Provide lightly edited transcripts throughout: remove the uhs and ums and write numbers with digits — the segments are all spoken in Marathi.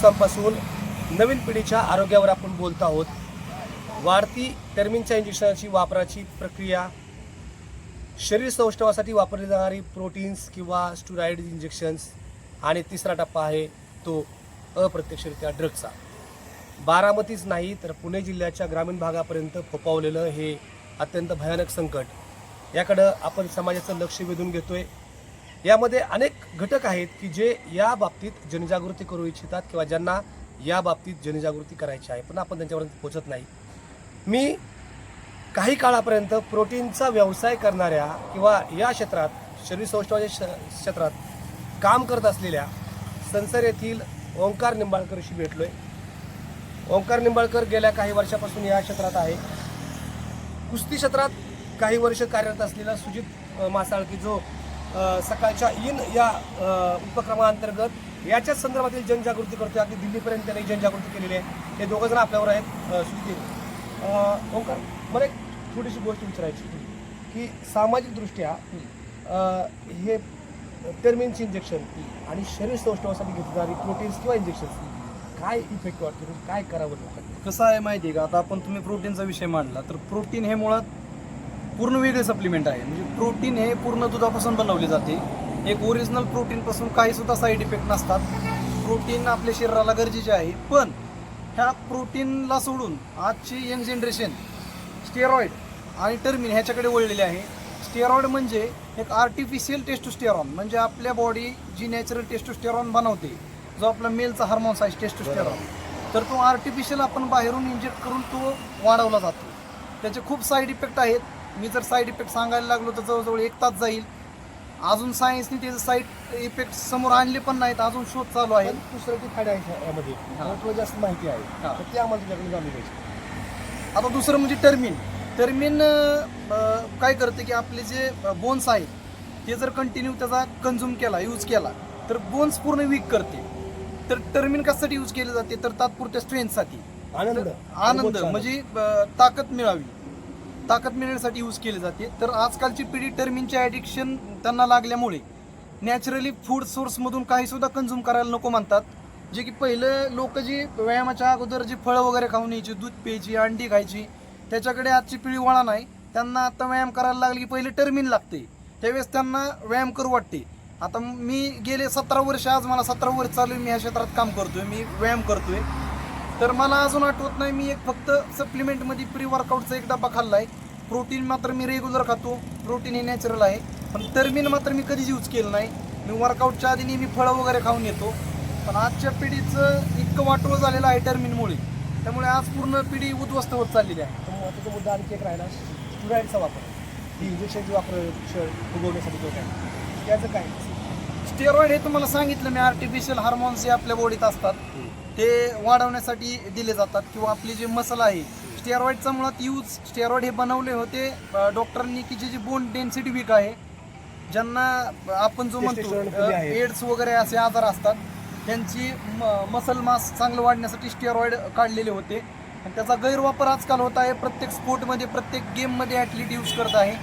दिवसांपासून नवीन पिढीच्या आरोग्यावर आपण बोलत आहोत। वाढती टर्मिनच्या इंजेक्शनची वापराची प्रक्रिया, शरीर सौष्ठवासाठी वापरली जाणारी प्रोटीन्स किंवा स्टेरॉइड इंजेक्शन्स आणि तिसरा टप्पा आहे तो अप्रत्यक्षरित्या ड्रग्सचा। बारामतीच नाही तर पुणे जिल्ह्याच्या ग्रामीण भागापर्यंत फोपावलेलं हे अत्यंत भयानक संकट याकडे आपण समाजाचं लक्ष वेधून घेतोय। यामध्ये अनेक घटक आहेत की जे या बाबतीत जनजागृती करू इच्छितात किंवा ज्यांना या बाबतीत जनजागृती करायची आहे, पण आपण त्यांच्यापर्यंत पोहोचत नाही। मी काही काळापर्यंत प्रोटीनचा व्यवसाय करणाऱ्या किंवा या क्षेत्रात शरीर सौष्ठवाच्या क्षेत्रात काम करत असलेल्या संसर येथील ओंकार निंबाळकरशी भेटलोय। ओंकार निंबाळकर गेल्या काही वर्षापासून या क्षेत्रात आहे। कुस्ती क्षेत्रात काही वर्ष कार्यरत असलेला सुजित मासाळकी जो सकाळच्या इन या उपक्रमाअंतर्गत याच्याच संदर्भातील जनजागृती करतोय, अगदी दिल्लीपर्यंत त्यांनी जनजागृती केलेली आहे। हे दोघं जण आपल्यावर आहेत। सुजित, ओंकार, मला एक थोडीशी गोष्ट विचारायची की सामाजिकदृष्ट्या हे टर्मिनची इंजेक्शन आणि शरीर सौष्ठवासाठी घेतली जाणारी प्रोटीन्स किंवा इंजेक्शन्स काय इफेक्ट वाटतो, काय करावं लोकांनी? कसं आहे माहिती आहे का, आता आपण तुम्ही प्रोटीनचा विषय मांडला तर प्रोटीन हे मुळात पूर्ण वेगळे सप्लिमेंट आहे। म्हणजे प्रोटीन हे पूर्ण दुधापासून बनवले जाते। एक ओरिजिनल प्रोटीनपासून काहीसुद्धा साईड इफेक्ट नसतात। प्रोटीन आपल्या शरीराला गरजेचे आहे, पण ह्या प्रोटीनला सोडून आजची यंग जनरेशन स्टेरॉइड आणि टर्मिन ह्याच्याकडे वळलेले आहे। स्टेरॉइड म्हणजे एक आर्टिफिशियल टेस्टोस्टेरॉन, म्हणजे आपल्या बॉडी जी नॅचरल टेस्टोस्टेरॉन बनवते, जो आपला मेलचा हार्मोन्स आहे टेस्टोस्टेरॉन, तर तो आर्टिफिशियल आपण बाहेरून इंजेक्ट करून तो वाढवला जातो। त्याचे खूप साईड इफेक्ट आहेत। मी जर साईड इफेक्ट सांगायला लागलो तर जवळजवळ 1 तास जाईल। अजून सायन्सने त्याचे साईड इफेक्ट समोर आणले पण नाहीत, अजून शोध चालू आहे। दुसरं की फायदा आहे यामध्ये तुला जास्त माहिती आहे तर ते आम्हाला तुझ्याकडे जाणून घ्यायचं। आता दुसरं म्हणजे टर्मिन काय करते की आपले जे बोन्स आहेत ते जर कंटिन्यू त्याचा कंझ्युम केला, यूज केला, तर बोन्स पूर्ण वीक करते। तर टर्मिन कशासाठी यूज केले जाते, तर तात्पुरत्या स्ट्रेंथसाठी, आनंद म्हणजे ताकद मिळण्यासाठी यूज केले जाते। तर आजकालची पिढी टर्मिनचे ॲडिक्शन त्यांना लागल्यामुळे नॅचरली फूड सोर्समधून काही सुद्धा कंझ्युम करायला नको म्हणतात। जे की पहिलं लोक जी व्यायामाच्या अगोदर जी फळं वगैरे खाऊन यायची, दूध प्यायची, अंडी खायची, त्याच्याकडे आजची पिढी वळा नाही। त्यांना आता व्यायाम करायला लागली की पहिले टर्मिन लागते, त्यावेळेस त्यांना व्यायाम करू वाटते। आता मी गेले 17 वर्ष, आज मला 17 वर्ष चालू आहे, मी ह्या क्षेत्रात काम करतोय, मी व्यायाम करतोय, तर मला अजून आठवत नाही मी एक फक्त सप्लिमेंटमध्ये प्री वर्कआउटचा एक डबा खाल्ला आहे। प्रोटीन मात्र मी रेग्युलर खातो, प्रोटीन हे नॅचरल आहे, पण टर्मिन मात्र मी कधीच यूज केलं नाही। मी वर्कआउटच्या आधी नेहमी फळं वगैरे खाऊन येतो, पण आजच्या पिढीचं इतकं वाटोळं झालेलं आहे टर्मिनमुळे, त्यामुळे आज पूर्ण पिढी उद्ध्वस्त होत चाललेली आहे। महत्त्वाचा मुद्दा आणखी एक राहिला, स्टेरॉइडचा वापर, ही इंजेक्शनची वापर उगवण्यासाठी काय, त्याचं काय? स्टेरॉइड हे तुम्हाला सांगितलं मी, आर्टिफिशियल हार्मोन्स जे आपल्या बॉडीत असतात ते वाढवण्यासाठी दिले जातात, किंवा आपली जे मसल आहे स्टेरॉइडचा मुळात यूज, स्टेरॉइड हे बनवले होते डॉक्टरांनी की जी बोन डेन्सिटी वीक आहे, ज्यांना आपण जो म्हणतो एड्स वगैरे असे आजार असतात, त्यांची मसल मास चांगलं वाढण्यासाठी स्टेरॉइड काढलेले होते। आणि त्याचा गैरवापर आजकाल होत आहे। प्रत्येक स्पोर्टमध्ये, प्रत्येक गेममध्ये ॲथलीट यूज करत आहे,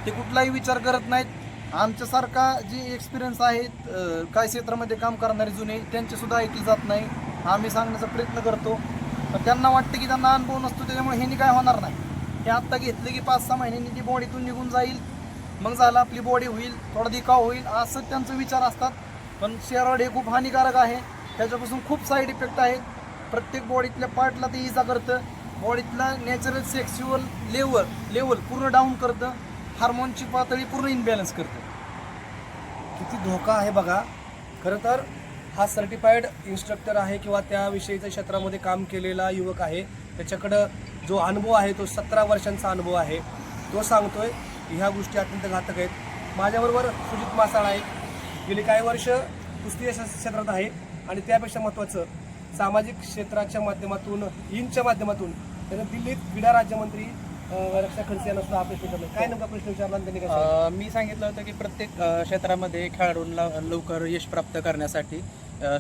ते कुठलाही विचार करत नाहीत। आमच्यासारखा जे एक्सपिरियन्स आहेत काही क्षेत्रामध्ये काम करणारे जुने, त्यांचेसुद्धा ऐकले जात नाही। आम्ही सांगण्याचा प्रयत्न करतो, पण त्यांना वाटतं की त्यांना अनुभव नसतो, त्याच्यामुळे ह्यांनी काय होणार नाही, हे आत्ता घेतलं की 5-6 महिन्यांनी ती बॉडीतून निघून जाईल, मग झालं आपली बॉडी होईल, थोडा दिखाव होईल, असं त्यांचे विचार असतात। पण स्टेरॉइड हे खूप हानिकारक आहे, त्याच्यापासून खूप साईड इफेक्ट आहेत। प्रत्येक बॉडीतल्या पार्टला ते इजा करतं, बॉडीतला नॅचरल सेक्शुअल लेवल पूर्ण डाऊन करतं, हार्मोनची पातळी पूर्ण इनबॅलन्स करतं। किती धोका आहे बघा। खरं तर हा सर्टिफाईड इन्स्ट्रक्टर आहे किंवा त्याविषयीच्या क्षेत्रामध्ये काम केलेला युवक आहे, त्याच्याकडं जो अनुभव आहे तो 17 वर्षांचा अनुभव आहे। तो सांगतोय ह्या गोष्टी अत्यंत घातक आहेत। माझ्याबरोबर सुजित मासाळ आहे, गेली काही वर्ष कुस्ती क्षेत्रात आहे आणि त्यापेक्षा महत्त्वाचं सामाजिक क्षेत्राच्या माध्यमातून, इनच्या माध्यमातून त्यानं दिल्लीत क्रीडा राज्यमंत्री रक्षा खडसे यांना सुद्धा हा प्रश्न विचारला। काय नेमका प्रश्न विचारला त्यांनी? काय मी सांगितलं होतं की प्रत्येक क्षेत्रामध्ये खेळाडूंना लवकर यश प्राप्त करण्यासाठी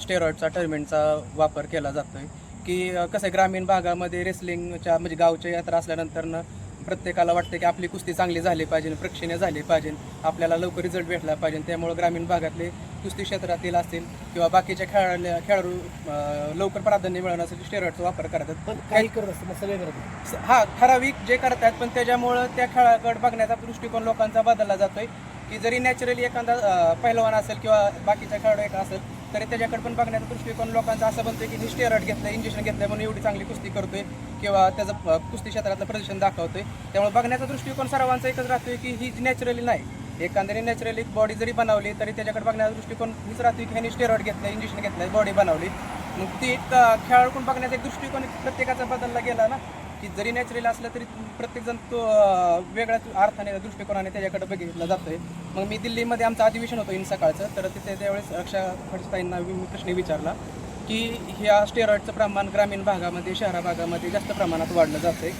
स्टेरॉइडचा टर्मिनचा वापर केला जातो आहे। की कसं ग्रामीण भागामध्ये रेसलिंगच्या म्हणजे गावच्या यात्रा असल्यानंतरनं प्रत्येकाला वाटतं की आपली कुस्ती चांगली झाली पाहिजे, प्रेक्षणीय झाली पाहिजे, आपल्याला लवकर रिझल्ट भेटला पाहिजे, त्यामुळे ग्रामीण भागातले कुस्ती क्षेत्रातील असतील किंवा बाकीच्या खेळाडू लवकर प्राधान्य मिळवण्यासाठी स्टेरॉइडचा वापर करतात. पण काही करत असतं मग सगळे करत नाही. हा ठराविक जे करतात, पण त्याच्यामुळं त्या खेळाकडे बघण्याचा दृष्टिकोन लोकांचा बदलला जातोय की जरी नॅचरली एखादा पहिलवान असेल किंवा बाकीचा खेळाडू एक असेल तरी त्याच्याकडे पण बघण्याचा दृष्टिकोन लोकांचा असं बनतोय की ही स्टेरॉइड घेतलं, इंजेक्शन घेतलं म्हणून एवढी चांगली कुस्ती करतोय किंवा त्याचं कुस्ती क्षेत्रातलं प्रदर्शन दाखवतोय. त्यामुळे बघण्याचा दृष्टिकोन सर्वांचा एकच राहतोय की ही नॅचरली नाही. एखाद्याने नॅचरली बॉडी जरी बनवली तरी त्याच्याकडे बघण्याचा दृष्टिकोन हीच राहतोय की ह्याने स्टेरॉइड घेतलं, इंजेक्शन घेतलं, बॉडी बनवली. मग ती एक खेळाडूकडून बघण्याचा एक दृष्टिकोन प्रत्येकाचा बदलला गेला ना, की जरी नॅचरल असलं तरी प्रत्येकजण तो वेगळ्याच अर्थाने दृष्टिकोनाने त्याच्याकडे बघितलं जातोय. मग मी दिल्लीमध्ये आमचं अधिवेशन होतं इन सकाळचं, तर तिथे त्यावेळेस रक्षा खडसेताईंना मी प्रश्न विचारला की ह्या स्टेरॉइडचं प्रमाण ग्रामीण भागामध्ये शहरा भागामध्ये जास्त प्रमाणात वाढलं जातंय,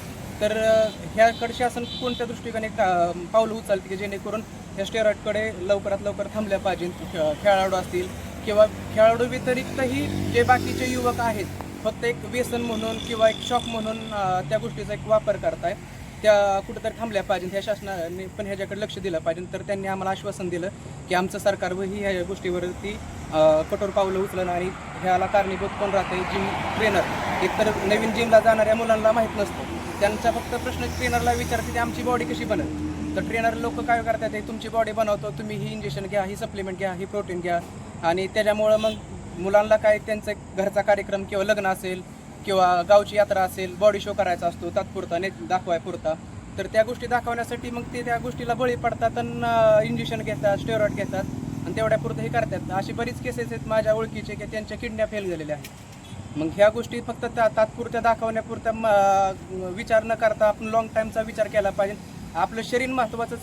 तर ह्याकडे शासन कोणत्या दृष्टिकोने पावलं उचलते की जेणेकरून ह्या स्टेरॉइडकडे लवकरात लवकर थांबल्या पाहिजे. खेळाडू असतील किंवा खेळाडू व्यतिरिक्तही जे बाकीचे युवक आहेत फक्त एक व्यसन म्हणून किंवा एक शॉक म्हणून त्या गोष्टीचा एक वापर करताय, त्या कुठेतरी थांबल्या पाहिजे. ह्या शासनाने पण ह्याच्याकडे लक्ष दिलं पाहिजे. तर त्यांनी आम्हाला आश्वासन दिलं की आमचं सरकारही ह्या गोष्टीवरती कठोर पावलं उचलणं आणि ह्याला कारणीभूत कोण राहते, जिम ट्रेनर. एकतर नवीन जिमला जाणाऱ्या मुलांना माहीत नसतं, त्यांचा फक्त प्रश्न ट्रेनरला विचारते की आमची बॉडी कशी बनेल. तर ट्रेनर लोक काय करतात, तुमची बॉडी बनवतो, तुम्ही ही इंजेक्शन घ्या, ही सप्लिमेंट घ्या, ही प्रोटीन घ्या. आणि त्याच्यामुळं मग मुलांना काय त्यांचा घरचा कार्यक्रम किंवा लग्न असेल किंवा गावची यात्रा असेल, बॉडी शो करायचा असतो तात्पुरता दाखवाय पुरता, तर त्या गोष्टी दाखवण्यासाठी मग ते त्या गोष्टीला बळी पडतात आणि इंजेक्शन घेतात, स्टेरॉइड घेतात आणि तेवढ्यापुरतं हे करतात. अशी बरीच केसेस आहेत माझ्या ओळखीचे की त्यांच्या किडन्या फेल झालेल्या आहेत. मग ह्या गोष्टी फक्त तात्पुरत्या दाखवण्यापुरत्या विचार न करता आपण लॉंग टाईमचा विचार केला पाहिजे. आपलं शरीर महत्त्वाचं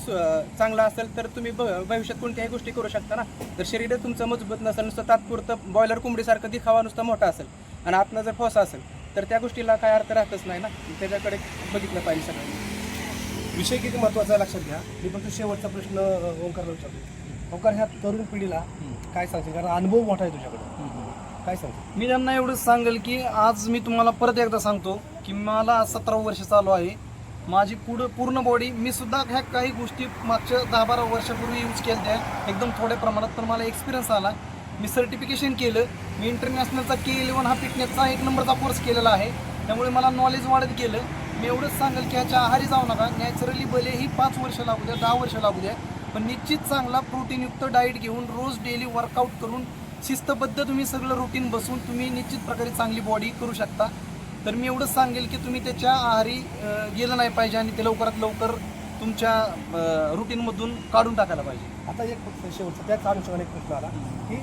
चांगलं असेल तर तुम्ही भविष्यात कोणत्याही गोष्टी करू शकता ना. तर शरीर तुमचं मजबूत नसेल, नुसतं तात्पुरतं बॉयलर कोंबडीसारखं दिखावा नुसतं मोठा असेल आणि आतनं जर फॉसा असेल तर त्या गोष्टीला काय अर्थ राहतच नाही ना. त्याच्याकडे बघितलं पाहिजे सगळ्यांनी. विषय किती महत्त्वाचा आहे लक्षात घ्या. मी फक्त शेवटचा प्रश्न ओंकारला विचारतो. ओंकार, ह्या तरुण पिढीला काय सांगते, कारण अनुभव मोठा आहे तुझ्याकडे, काय सांगते? मी त्यांना एवढंच सांगेल की आज मी तुम्हाला परत एकदा सांगतो की मला 17 वर्ष चालू आहे. माझी पूर्ण बॉडी, मी सुद्धा ह्या काही गोष्टी मागच्या 10-12 वर्षापूर्वी यूज केल्या एकदम थोड्या प्रमाणात, पण मला एक्सपिरियन्स आला. मी सर्टिफिकेशन केलं. मी इंटरनॅशनलचा K11 हा फिटनेसचा 1 नंबरचा कोर्स केलेला आहे. त्यामुळे मला नॉलेज वाढत गेलं. मी एवढंच सांगेल की ह्याच्या आहारी जाऊ नका. नॅचरली भले ही 5 वर्ष लागू द्या, 10 वर्ष लागू द्या, पण निश्चित चांगला प्रोटीनयुक्त डाएट घेऊन रोज डेली वर्कआउट करून शिस्तबद्ध तुम्ही सगळं रुटीन बसून तुम्ही निश्चित प्रकारे चांगली बॉडी करू शकता. तर मी एवढंच सांगेल की तुम्ही त्याच्या आहारी गेलं नाही पाहिजे आणि ते लवकरात लवकर तुमच्या रुटीनमधून काढून टाकायला पाहिजे. आता एक शेवटचा त्याच अनुषंगाने एक प्रश्न आला की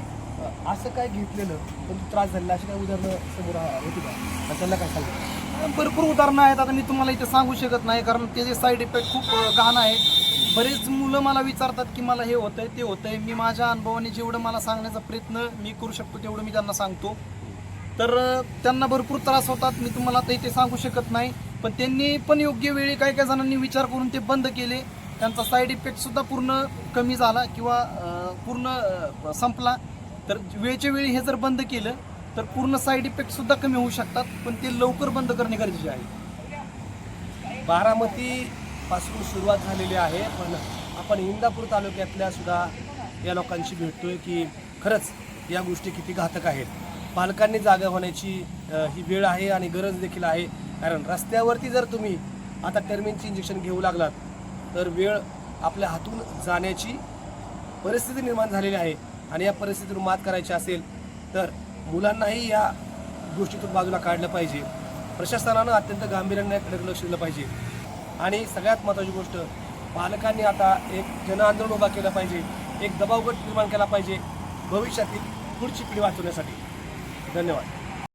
असं काय घेतलेलं पण त्रास झालेला, अशी काय उदाहरणं समोर होती का, आणि त्यांना काय सांगितलं? भरपूर उदाहरणं आहेत. आता मी तुम्हाला इथे सांगू शकत नाही कारण त्याचे साईड इफेक्ट खूप गहाण आहेत. बरेच मुलं मला विचारतात की मला हे होतंय ते होतंय. मी माझ्या अनुभवाने जेवढं मला सांगण्याचा प्रयत्न मी करू शकतो तेवढं मी त्यांना सांगतो. तर त्यांना भरपूर त्रास होतात, मी तुम्हाला आता इथे सांगू शकत नाही. पण त्यांनी पण योग्य वेळी काही जणांनी विचार करून ते बंद केले. त्यांचा साईड इफेक्टसुद्धा पूर्ण कमी झाला किंवा पूर्ण संपला. तर वेळच्या वेळी हे जर बंद केलं तर पूर्ण साईड इफेक्टसुद्धा कमी होऊ शकतात, पण ते लवकर बंद करणे गरजेचे आहे. बारामतीपासून सुरुवात झालेली आहे, पण आपण इंदापूर तालुक्यातल्या सुद्धा या लोकांशी भेटतोय की खरंच या गोष्टी किती घातक आहेत. पालकांनी जागा होण्याची ही वेळ आहे आणि गरज देखील आहे. कारण रस्त्यावरती जर तुम्ही आता टर्मिनची इंजेक्शन घेऊ लागलात तर वेळ आपल्या हातून जाण्याची परिस्थिती निर्माण झालेली आहे. आणि या परिस्थितीतून मात करायची असेल तर मुलांनाही या गोष्टीतून बाजूला काढलं पाहिजे. प्रशासनानं अत्यंत गांभीर्याने याकडे लक्ष दिलं पाहिजे. आणि सगळ्यात महत्त्वाची गोष्ट, पालकांनी आता एक जनआंदोलन उभा केलं पाहिजे, एक दबावगट निर्माण केला पाहिजे भविष्यातील पुढची पिढी वाचवण्यासाठी. धन्यवाद.